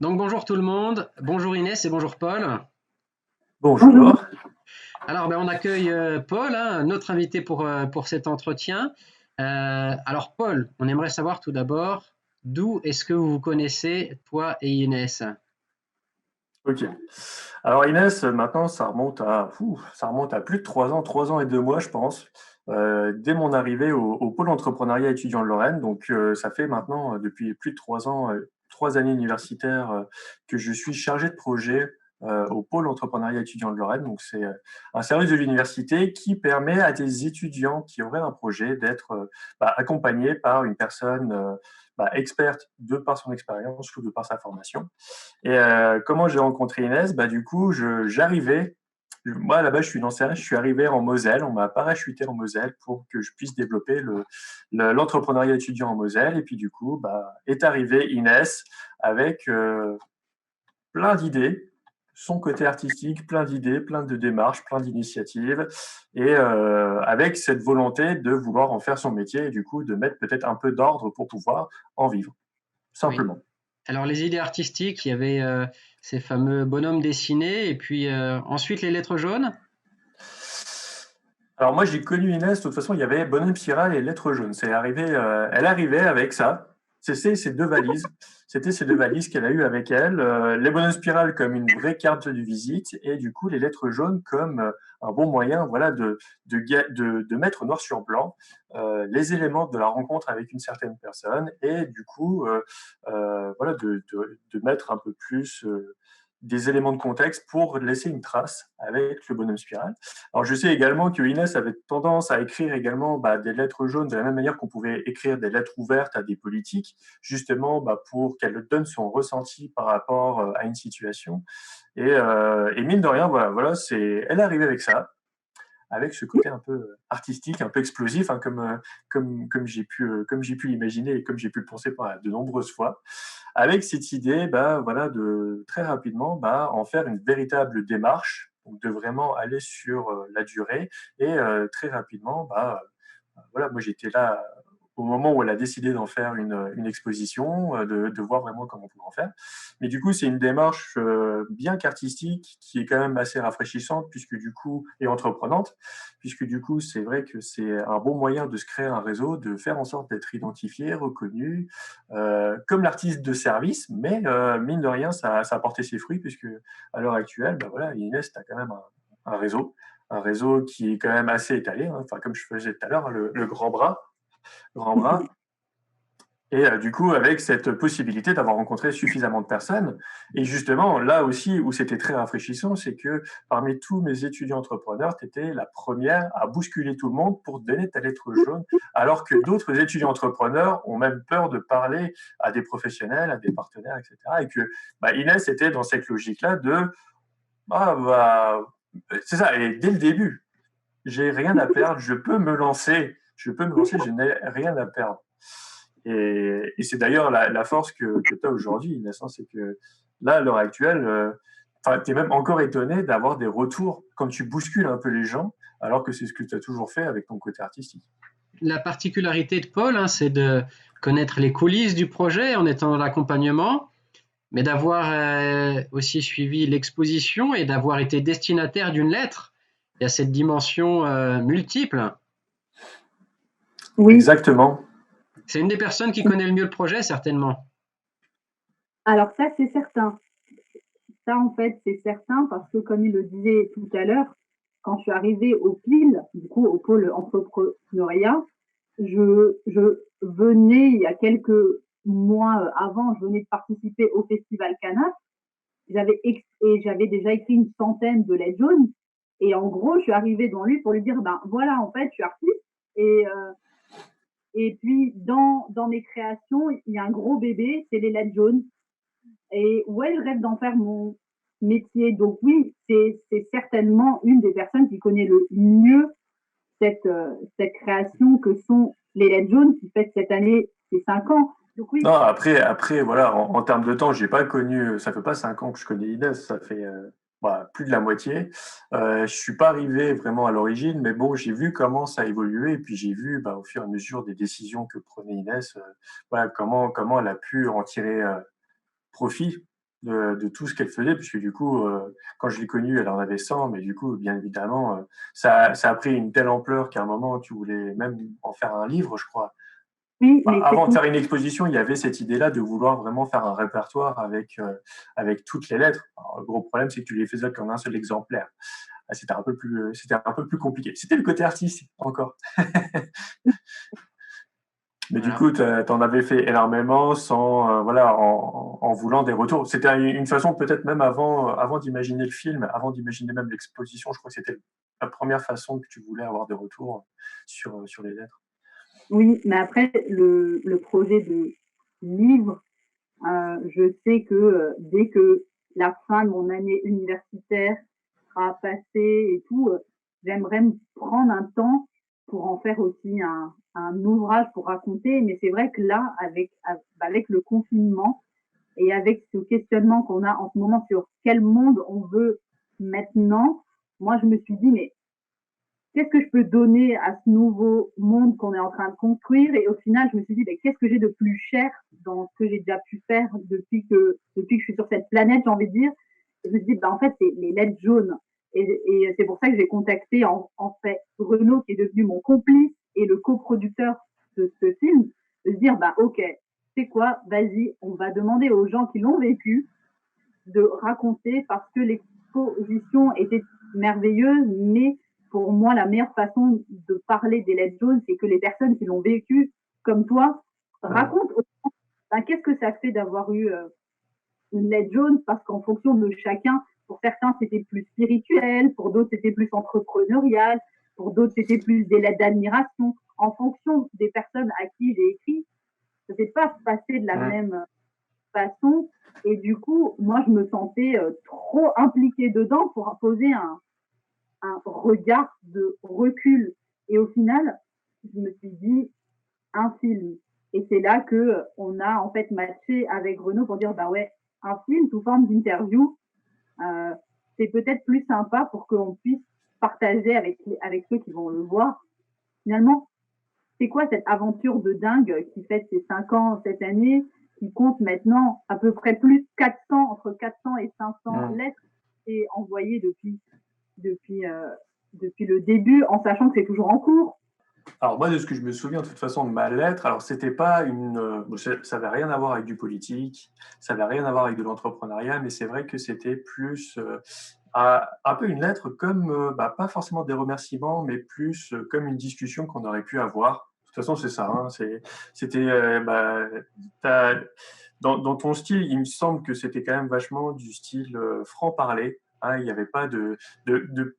Donc bonjour tout le monde, bonjour Inès et bonjour Paul. Bonjour. Alors on accueille Paul, hein, notre invité pour cet entretien. Alors Paul, on aimerait savoir tout d'abord d'où est-ce que vous vous connaissez, toi et Inès? Ok. Alors Inès, maintenant ça remonte à plus de 3 ans, 3 ans et 2 mois, je pense, dès mon arrivée au pôle entrepreneuriat étudiant de Lorraine. Donc ça fait maintenant depuis plus de 3 ans, 3 années universitaires que je suis chargé de projet au pôle entrepreneuriat étudiant de Lorraine. Donc c'est un service de l'université qui permet à des étudiants qui auraient un projet d'être accompagnés par une personne experte de par son expérience ou de par sa formation. Et comment j'ai rencontré Inès? Du coup, j'arrivais, moi là-bas, je suis nançais, je suis arrivé en Moselle, on m'a parachuté en Moselle pour que je puisse développer l'entrepreneuriat étudiant en Moselle. Et puis du coup, est arrivée Inès avec plein d'idées, son côté artistique, plein d'idées, plein de démarches, plein d'initiatives, et avec cette volonté de vouloir en faire son métier et du coup de mettre peut-être un peu d'ordre pour pouvoir en vivre, Oui. simplement. Alors les idées artistiques, il y avait ces fameux bonhommes dessinés et puis ensuite les lettres jaunes. Alors moi j'ai connu Inès, de toute façon il y avait Bonhomme Spirale et Lettres jaunes. C'est arrivé, elle arrivait avec ça. C'était ces deux valises. C'était ces deux valises qu'elle a eues avec elle. Les bonhommes spirales comme une vraie carte de visite et du coup les lettres jaunes comme un bon moyen, voilà, de mettre noir sur blanc les éléments de la rencontre avec une certaine personne et du coup voilà de mettre un peu plus des éléments de contexte pour laisser une trace avec le bonhomme spirale. Alors, je sais également que Inès avait tendance à écrire également des lettres jaunes de la même manière qu'on pouvait écrire des lettres ouvertes à des politiques, justement pour qu'elle donne son ressenti par rapport à une situation. Et mine de rien, voilà, elle est arrivée avec ça, avec ce côté un peu artistique, un peu explosif, hein, comme j'ai pu l'imaginer et comme j'ai pu le penser de nombreuses fois, avec cette idée, voilà, de très rapidement, en faire une véritable démarche, donc de vraiment aller sur la durée et très rapidement, voilà, moi j'étais là au moment où elle a décidé d'en faire une exposition, de voir vraiment comment on pouvait en faire. Mais du coup, c'est une démarche bien qu'artistique qui est quand même assez rafraîchissante puisque du coup, et entreprenante, puisque du coup, c'est vrai que c'est un bon moyen de se créer un réseau, de faire en sorte d'être identifié, reconnu, comme l'artiste de service, mais mine de rien, ça a porté ses fruits puisque à l'heure actuelle, voilà, Inès, tu as quand même un réseau qui est quand même assez étalé, hein. Enfin, comme je faisais tout à l'heure, le grand bras. Et du coup, avec cette possibilité d'avoir rencontré suffisamment de personnes. Et justement, là aussi où c'était très rafraîchissant, c'est que parmi tous mes étudiants entrepreneurs, tu étais la première à bousculer tout le monde pour te donner ta lettre jaune, alors que d'autres étudiants entrepreneurs ont même peur de parler à des professionnels, à des partenaires, etc. Et que Inès était dans cette logique-là de ah bah c'est ça. Et dès le début, j'ai rien à perdre, je n'ai rien à perdre. Et c'est d'ailleurs la force que tu as aujourd'hui, Inès, hein, c'est que là, à l'heure actuelle, tu es même encore étonné d'avoir des retours quand tu bouscules un peu les gens, alors que c'est ce que tu as toujours fait avec ton côté artistique. La particularité de Paul, hein, c'est de connaître les coulisses du projet en étant dans l'accompagnement, mais d'avoir aussi suivi l'exposition et d'avoir été destinataire d'une lettre. Il y a cette dimension multiple. Oui, Exactement. C'est une des personnes qui connaît le mieux le projet, certainement. alors ça c'est certain. Ça en fait c'est certain parce que comme il le disait tout à l'heure, quand je suis arrivée au PIL, du coup au pôle entrepreneuriat, je venais il y a quelques mois avant, je venais de participer au festival Canap. Et j'avais déjà écrit une centaine de lettres jaunes. Et en gros, je suis arrivée devant lui pour lui dire, ben voilà, en fait, je suis artiste. Et puis, dans mes créations, il y a un gros bébé, c'est les lettres jaunes. Et ouais, je rêve d'en faire mon métier. Donc oui, c'est certainement une des personnes qui connaît le mieux cette création que sont les lettres jaunes qui fêtent cette année ses 5 ans. Donc oui, Non, après voilà, en termes de temps, j'ai pas connu, ça fait pas 5 ans que je connais Inès, ça fait plus de la moitié. Je suis pas arrivé vraiment à l'origine, mais bon, j'ai vu comment ça a évolué et puis j'ai vu au fur et à mesure des décisions que prenait Inès, voilà comment elle a pu en tirer profit de tout ce qu'elle faisait, puisque du coup, quand je l'ai connue, elle en avait 100, mais du coup, bien évidemment, ça a pris une telle ampleur qu'à un moment, tu voulais même en faire un livre, je crois. Oui, Bah, mais c'est avant de tout. faire une exposition, il y avait cette idée-là de vouloir vraiment faire un répertoire avec toutes les lettres. Alors, le gros problème, c'est que tu les faisais qu'en un seul exemplaire. Ah, c'était un peu plus compliqué. C'était le côté artistique encore. Mais du Voilà. coup, tu en avais fait énormément sans, voilà, en voulant des retours. C'était une façon peut-être même avant d'imaginer le film, avant d'imaginer même l'exposition, je crois que c'était la première façon que tu voulais avoir des retours sur les lettres. Oui, mais après, le projet de livre, je sais que dès que la fin de mon année universitaire sera passée et tout, j'aimerais me prendre un temps pour en faire aussi un ouvrage pour raconter. Mais c'est vrai que là, avec le confinement et avec ce questionnement qu'on a en ce moment sur quel monde on veut maintenant, moi, je me suis dit, mais qu'est-ce que je peux donner à ce nouveau monde qu'on est en train de construire? Et au final, je me suis dit, ben, qu'est-ce que j'ai de plus cher dans ce que j'ai déjà pu faire depuis que je suis sur cette planète, j'ai envie de dire. Et je me suis dit, ben, en fait, c'est les lettres jaunes. Et c'est pour ça que j'ai contacté en fait Renaud, qui est devenu mon complice et le coproducteur de ce film, de se dire, bah, ok, c'est quoi, vas-y, on va demander aux gens qui l'ont vécu de raconter parce que l'exposition était merveilleuse, mais pour moi, la meilleure façon de parler des lettres jaunes, c'est que les personnes qui l'ont vécu, comme toi, racontent ben, qu'est-ce que ça fait d'avoir eu une lettre jaune, parce qu'en fonction de chacun, pour certains, c'était plus spirituel, pour d'autres, c'était plus entrepreneurial, pour d'autres, c'était plus des lettres d'admiration. En fonction des personnes à qui j'ai écrit, ça ne s'est pas passé de la même façon. Et du coup, moi, je me sentais trop impliquée dedans pour poser un regard de recul. Et au final, je me suis dit, un film. Et c'est là que on a en fait matché avec Renaud pour dire, bah ouais, un film sous forme d'interview, euh, c'est peut-être plus sympa pour qu'on puisse partager avec ceux qui vont le voir. Finalement, c'est quoi cette aventure de dingue qui fête ses 5 ans cette année, qui compte maintenant à peu près plus de 400, entre 400 et 500 lettres et envoyées depuis, euh, depuis le début, en sachant que c'est toujours en cours. Alors moi, de ce que je me souviens de toute façon de ma lettre, alors c'était pas ça n'avait rien à voir avec du politique, ça n'avait rien à voir avec de l'entrepreneuriat, mais c'est vrai que c'était plus un peu une lettre comme, pas forcément des remerciements, mais plus comme une discussion qu'on aurait pu avoir. De toute façon, c'est ça. Hein, c'était dans ton style, il me semble que c'était quand même vachement du style franc-parler. Hein, il n'y avait pas de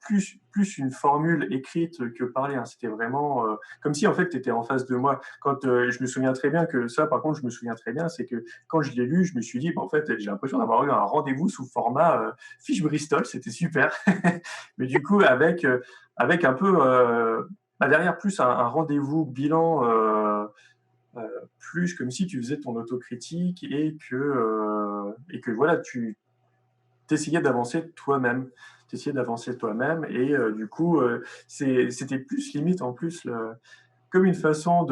plus une formule écrite que parler. Hein. C'était vraiment comme si en fait tu étais en face de moi. Quand je me souviens très bien que ça, par contre, je me souviens très bien, c'est que quand je l'ai lu, je me suis dit, en fait, j'ai l'impression d'avoir eu un rendez-vous sous format fiche Bristol, c'était super. Mais du coup, avec un peu derrière plus un rendez-vous bilan. Plus comme si tu faisais ton autocritique et que voilà, tu t'essayais d'avancer toi-même. T'essayais d'avancer toi-même et du coup, c'était plus limite en plus comme une façon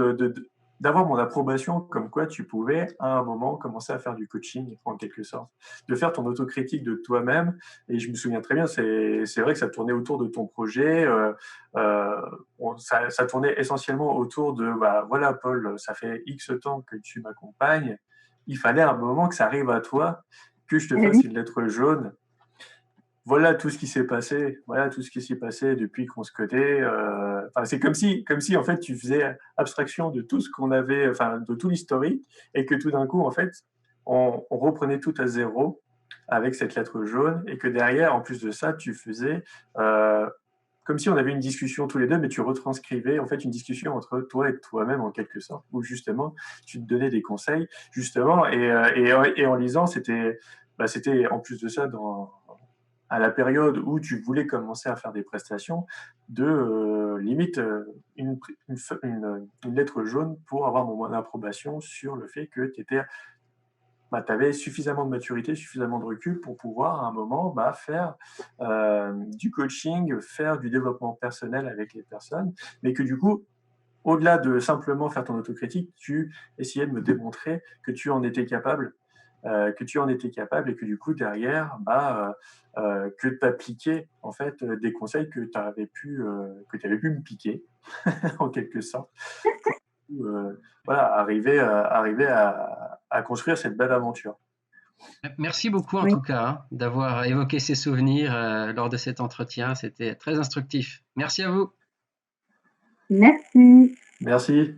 d'avoir mon approbation, comme quoi tu pouvais à un moment commencer à faire du coaching en quelque sorte, de faire ton autocritique de toi-même. Et je me souviens très bien, c'est vrai que ça tournait autour de ton projet. Ça tournait essentiellement autour de voilà Paul, ça fait X temps que tu m'accompagnes. Il fallait à un moment que ça arrive à toi, que je te Eh fasse oui, une lettre jaune. Voilà tout ce qui s'est passé. Voilà tout ce qui s'est passé depuis qu'on se connaît. C'est comme si en fait tu faisais abstraction de tout ce qu'on avait, enfin de tout l'historique, et que tout d'un coup en fait on reprenait tout à zéro avec cette lettre jaune, et que derrière, en plus de ça, tu faisais comme si on avait une discussion tous les deux, mais tu retranscrivais en fait une discussion entre toi et toi-même en quelque sorte, où justement tu te donnais des conseils justement, et en lisant c'était en plus de ça à la période où tu voulais commencer à faire des prestations, de limite une lettre jaune pour avoir mon approbation sur le fait que tu avais suffisamment de maturité, suffisamment de recul pour pouvoir à un moment faire du coaching, faire du développement personnel avec les personnes, mais que du coup, au-delà de simplement faire ton autocritique, tu essayais de me démontrer que tu en étais capable que tu en étais capable et que du coup derrière, que tu appliquais en fait des conseils que tu avais pu me piquer en quelque sorte pour voilà, arriver à construire cette belle aventure. Merci beaucoup en Oui, tout cas hein, d'avoir évoqué ces souvenirs lors de cet entretien. C'était très instructif. Merci à vous. merci. Merci.